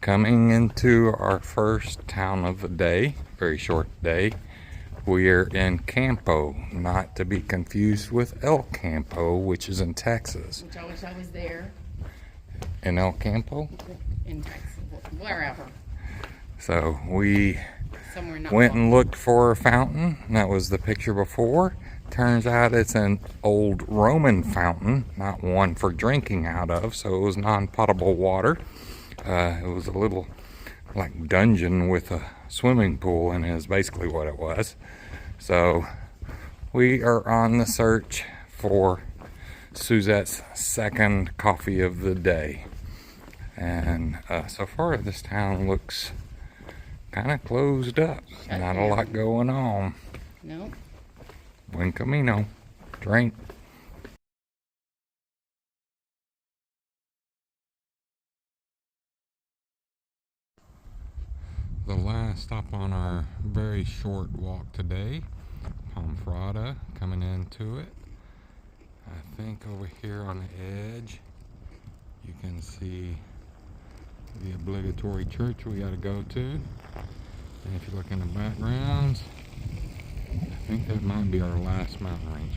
Coming into our first town of the day, very short day. We are in Campo, not to be confused with El Campo, which is in Texas. Which I wish I was there. In El Campo? In Texas, wherever. So we Went and looked for a fountain. That was the picture before. Turns out it's an old Roman fountain, not one for drinking out of, so it was non-potable water. It was a little like dungeon with a swimming pool in it is basically what it was. So we are on the search for Suzette's second coffee of the day. And so far this town looks kind of closed up. Not a lot going on. Nope. Buen Camino. Drink. The last stop on our very short walk today, Ponferrada, coming into it. I think over here on the edge you can see the obligatory church we got to go to. And if you look in the backgrounds, I think that might be our last mountain range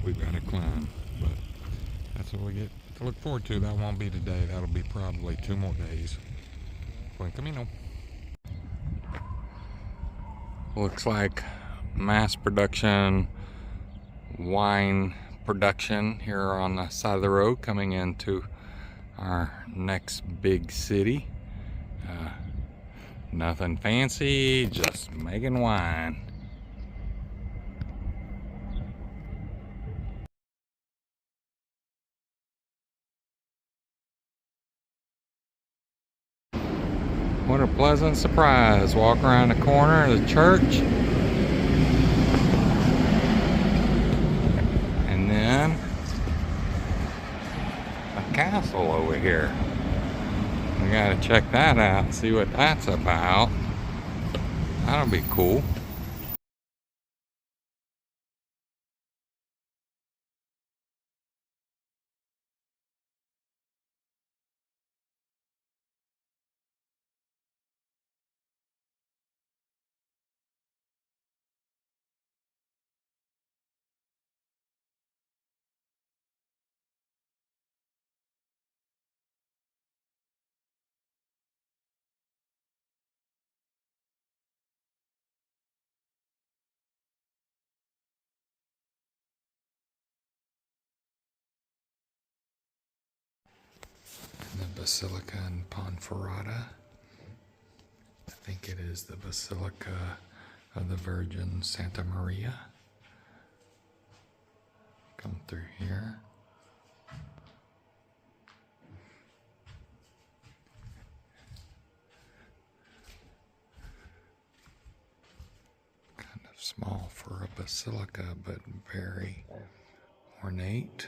we've got to climb. But that's what we get to look forward to. That won't be today. That'll be probably 2 more days. Buen Camino. Looks like mass production wine production here on the side of the road coming into our next big city. Nothing fancy, just making wine. What a pleasant surprise. Walk around the corner of the church. And then a castle over here. We gotta check that out and see what that's about. That'll be cool. The Basilica in Ponferrada. I think it is the Basilica of the Virgin Santa Maria. Come through here. Kind of small for a basilica, but very ornate.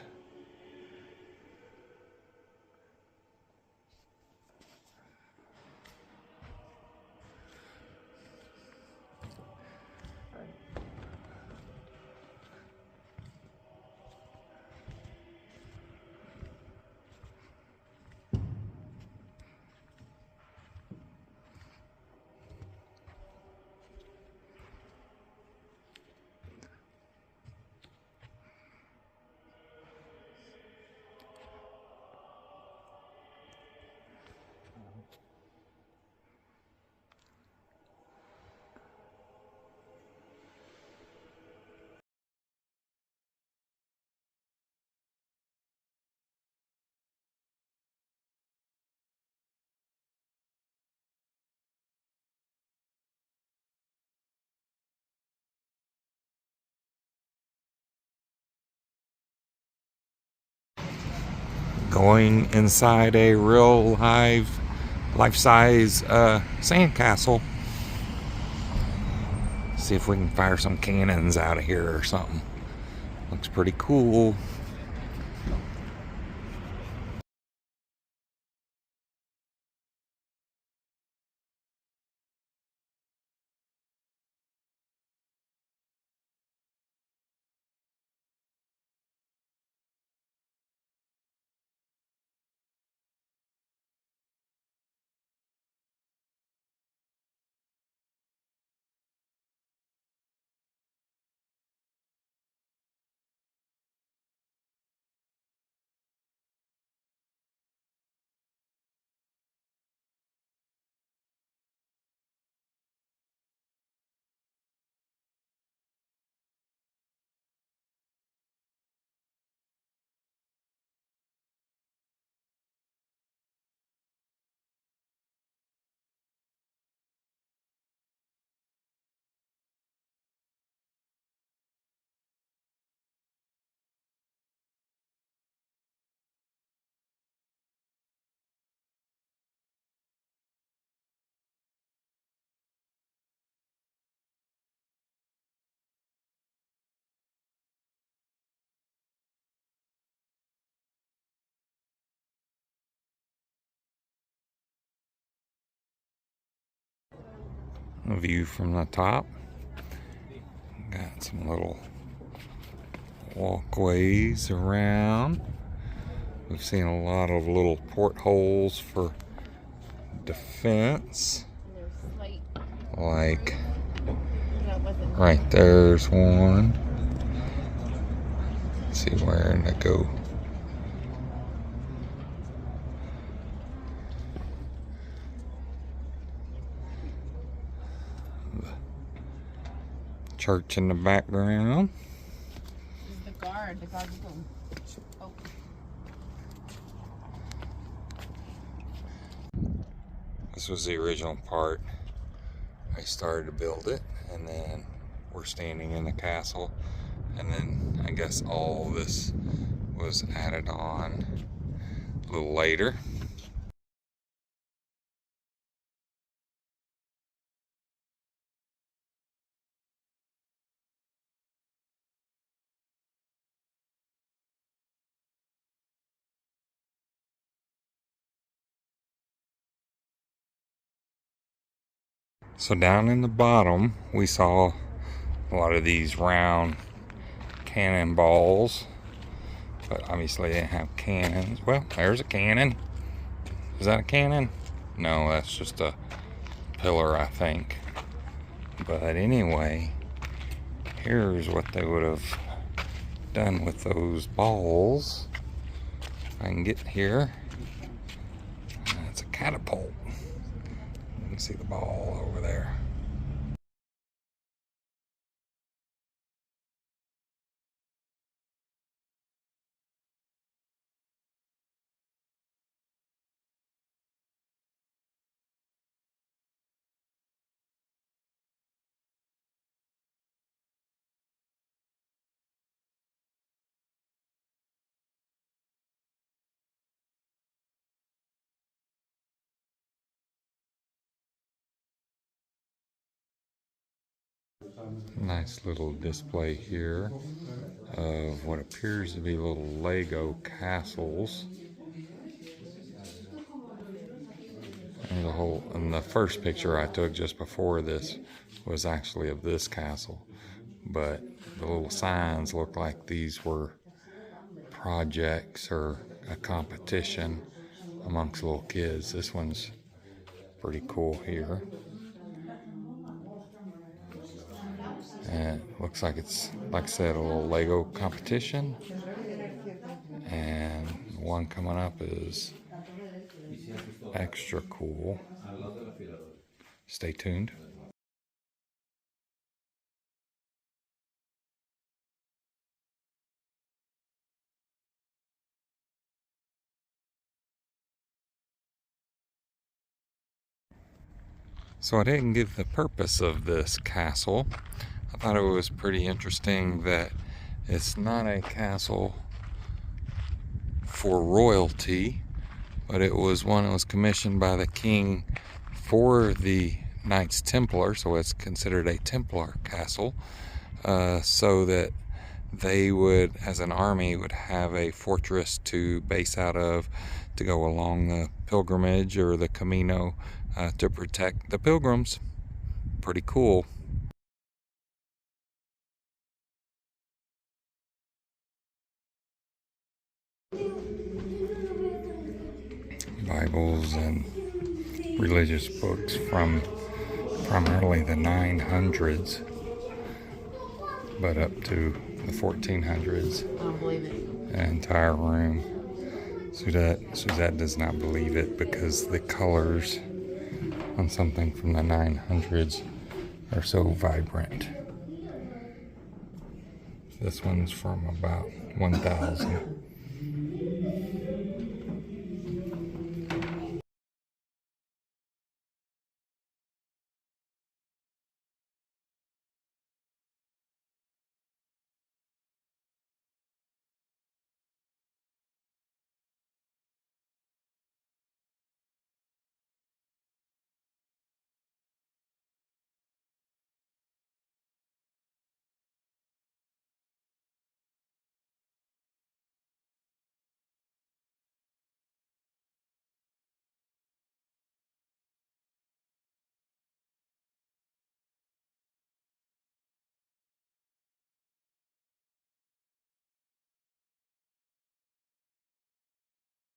Going inside a real life-size sandcastle. See if we can fire some cannons out of here or something. Looks pretty cool. A view from the top. Got some little walkways around. We've seen a lot of little portholes for defense. Like right there's one. Let's see where to go. Church in the background. This is the guard. The guard's going. Oh. This was the original part. I started to build it, and then we're standing in the castle, and then I guess all this was added on a little later. So down in the bottom, we saw a lot of these round cannonballs, but obviously they didn't have cannons. Well, there's a cannon. Is that a cannon? No, that's just a pillar, I think. But anyway, here's what they would have done with those balls. If I can get here. It's a catapult. You can see the ball over there. Nice little display here of what appears to be little Lego castles. And the first picture I took just before this was actually of this castle, but the little signs look like these were projects or a competition amongst little kids. This one's pretty cool here. And it looks like it's, like I said, a little Lego competition. And one coming up is extra cool. Stay tuned. So I didn't give the purpose of this castle. I thought it was pretty interesting that it's not a castle for royalty, but it was one that was commissioned by the king for the Knights Templar, so it's considered a Templar castle, so that they would, as an army, would have a fortress to base out of to go along the pilgrimage or the Camino to protect the pilgrims. Pretty cool. Bibles and religious books from primarily the 900s, but up to the 1400s. I don't believe it. The entire room. Suzette does not believe it because the colors on something from the 900s are so vibrant. This one's from about 1000.